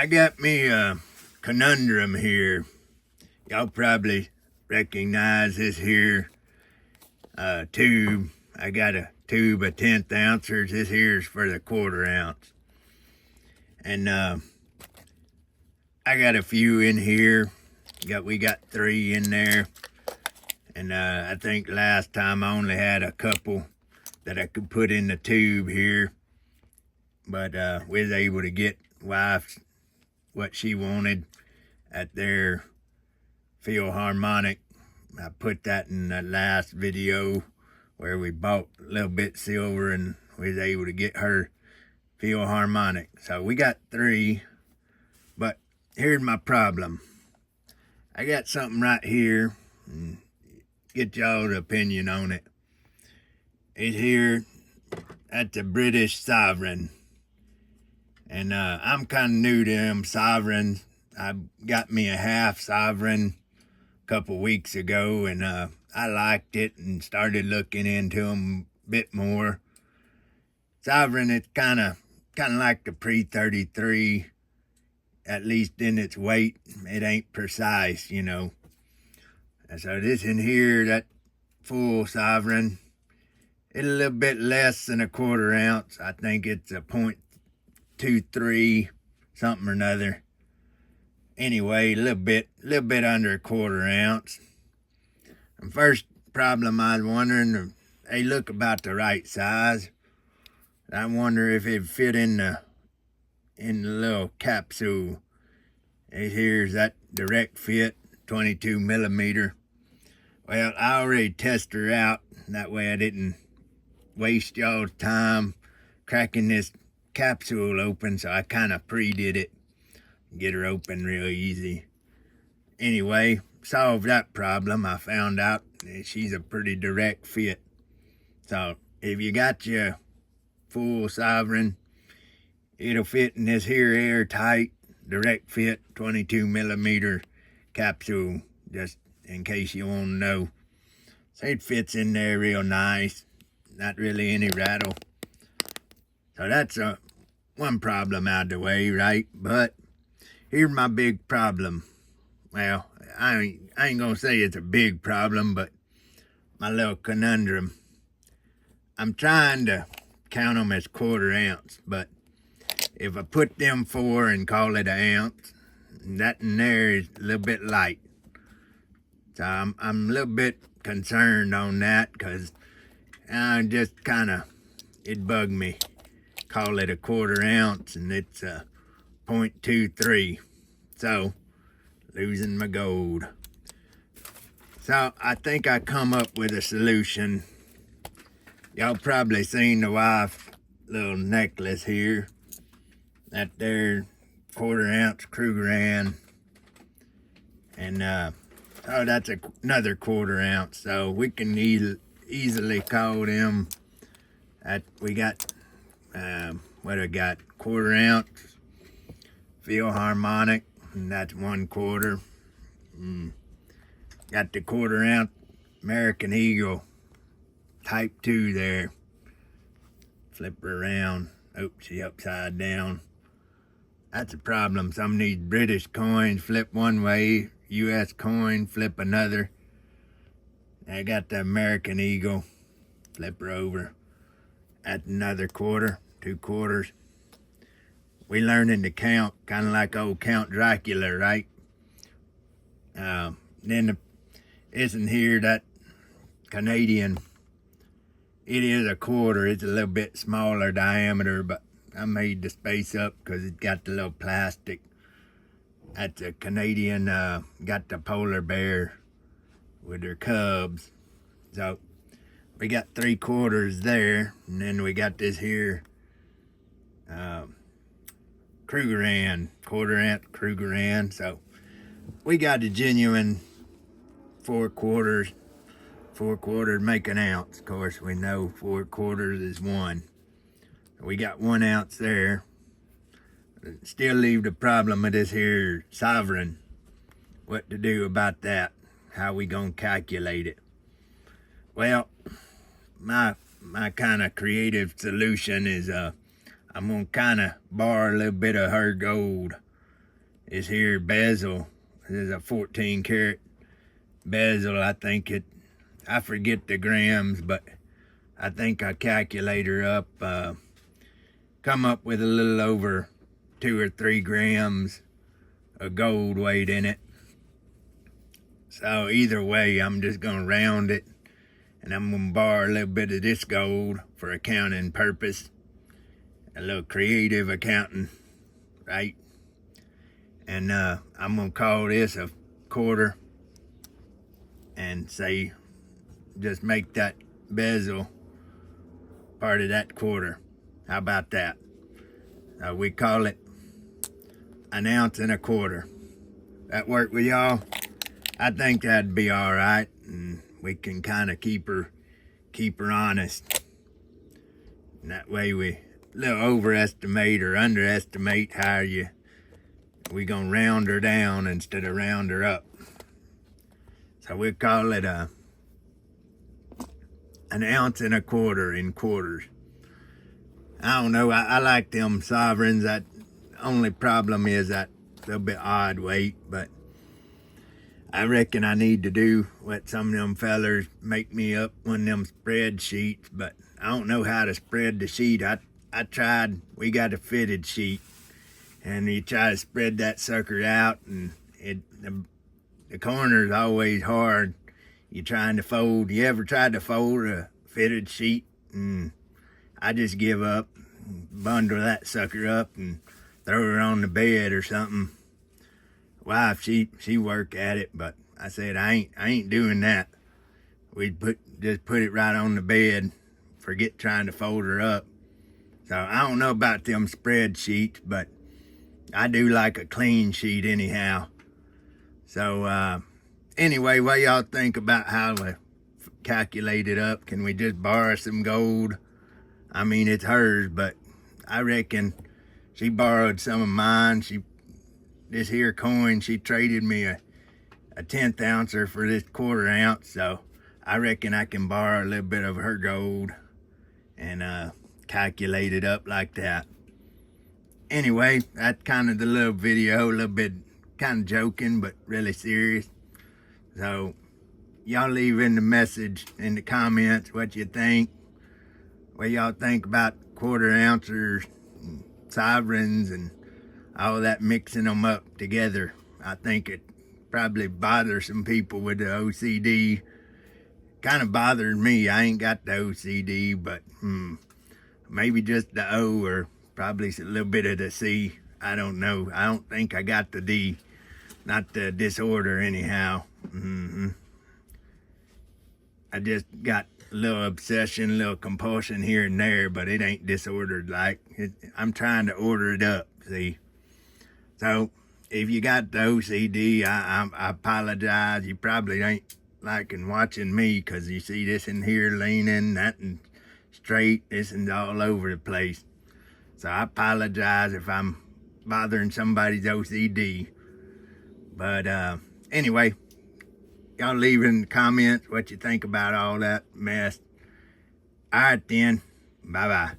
I got me a conundrum here. Y'all probably recognize this here tube. I got a tube of 10th ounces. This here's for the 1/4 ounce. And I got a few in here. We got 3 in there. And I think last time I only had a couple that I could put in the tube here. But we was able to get wife what she wanted at their Philharmonic. I put that in the last video where we bought a little bit silver and we was able to get her Philharmonic. So we got 3, but here's my problem. I got something right here, and get y'all's opinion on it. It's here at the British Sovereign. And I'm kind of new to them Sovereigns. I got me a half Sovereign a couple weeks ago, and I liked it and started looking into them a bit more. Sovereign, it's kind of like the Pre-33, at least in its weight. It ain't precise, you know. And so this in here, that full Sovereign, it's a little bit less than a 1/4 ounce. I think it's a 0.23 something or another. Anyway, a little bit under a 1/4 ounce. And first problem, I was wondering, they look about the right size. I wonder if it fit in the little capsule. Here's that direct fit, 22 millimeter. Well, I already tested her out. That way I didn't waste y'all's time cracking this capsule open, so I kind of pre-did it. Get her open real easy. Anyway, solved that problem. I found out that she's a pretty direct fit. So if you got your full Sovereign, it'll fit in this here airtight direct fit 22 millimeter capsule, just in case you want to know. So it fits in there real nice. Not really any rattle. So that's one problem out of the way, right? But here's my big problem. Well, I ain't gonna say it's a big problem, but my little conundrum. I'm trying to count them as 1/4 ounce, but if I put them 4 and call it an ounce, that in there is a little bit light. So I'm a little bit concerned on that, because I just kind of, it bugged me. Call it a 1/4 ounce and it's 0.23. So, losing my gold. So, I think I come up with a solution. Y'all probably seen the wife little necklace here. That there 1/4 ounce Krugerrand. And, oh, that's another 1/4 ounce. So, we can easily call them. We got, what I got, 1/4 ounce Philharmonic, and that's 1/4. Got the 1/4 ounce American Eagle Type 2 there. Flip her around. Oh, she upside down. That's a problem. Some of these British coins flip one way, US coin flip another. I got the American Eagle. Flip her over. At another 1/4, 2 quarters. We learning to count, kind of like old Count Dracula, right? Then isn't here that Canadian. It is a 1/4. It's a little bit smaller diameter, but I made the space up because it got the little plastic. That's a Canadian, got the polar bear with their cubs. So we got 3/4 there, and then we got this here Krugerrand, 1/4 ounce Krugerrand. So we got a genuine 4/4. 4/4 make an ounce. Of course, we know 4/4 is 1. We got 1 ounce there. Still leave the problem of this here Sovereign. What to do about that? How we gonna calculate it? Well, my kind of creative solution is I'm gonna kind of borrow a little bit of her gold This here bezel. This is a 14 karat bezel. I forget the grams, but I think I calculate her up, come up with a little over 2 or 3 grams of gold weight in it. So either way, I'm just gonna round it, and I'm gonna borrow a little bit of this gold for accounting purpose. A little creative accounting, right? And I'm gonna call this a quarter and say, just make that bezel part of that quarter. How about that? We call it 1 ounce and a quarter. That work with y'all? I think that'd be all right, and we can kind of keep her honest. And that way we little overestimate or underestimate how we gonna round her down instead of round her up. So we'll call it 1 ounce and a quarter in quarters. I don't know, I like them sovereigns. That only problem is that little bit odd weight, but I reckon I need to do what some of them fellers make me up one of them spreadsheets, but I don't know how to spread the sheet. I tried, we got a fitted sheet, and you try to spread that sucker out, and the corner's always hard. You're trying to fold. You ever tried to fold a fitted sheet? And I just give up, bundle that sucker up, and throw her on the bed or something. Wife, she work at it, but I said I ain't doing that. We just put it right on the bed. Forget trying to fold her up. So I don't know about them spreadsheets, but I do like a clean sheet anyhow. So anyway, what y'all think about how to calculate it up? Can we just borrow some gold? I mean, it's hers, but I reckon she borrowed some of mine. This here coin, she traded me a 1/10 ouncer for this 1/4 ounce. So I reckon I can borrow a little bit of her gold and calculate it up like that. Anyway, that's kind of the little video, a little bit kind of joking, but really serious. So y'all leave in the message in the comments what you think, what y'all think about 1/4 ounces, and sovereigns, and all that, mixing them up together. I think it probably bothers some people with the OCD. Kind of bothered me. I ain't got the OCD, but maybe just the O, or probably a little bit of the C. I don't know. I don't think I got the D. Not the disorder anyhow. I just got a little obsession, a little compulsion here and there, but it ain't disordered like. I'm trying to order it up, see? So if you got the OCD, I apologize. You probably ain't liking watching me, because you see this in here leaning, that and straight, this and all over the place. So I apologize if I'm bothering somebody's OCD. But anyway, y'all leave in the comments what you think about all that mess. All right then, bye-bye.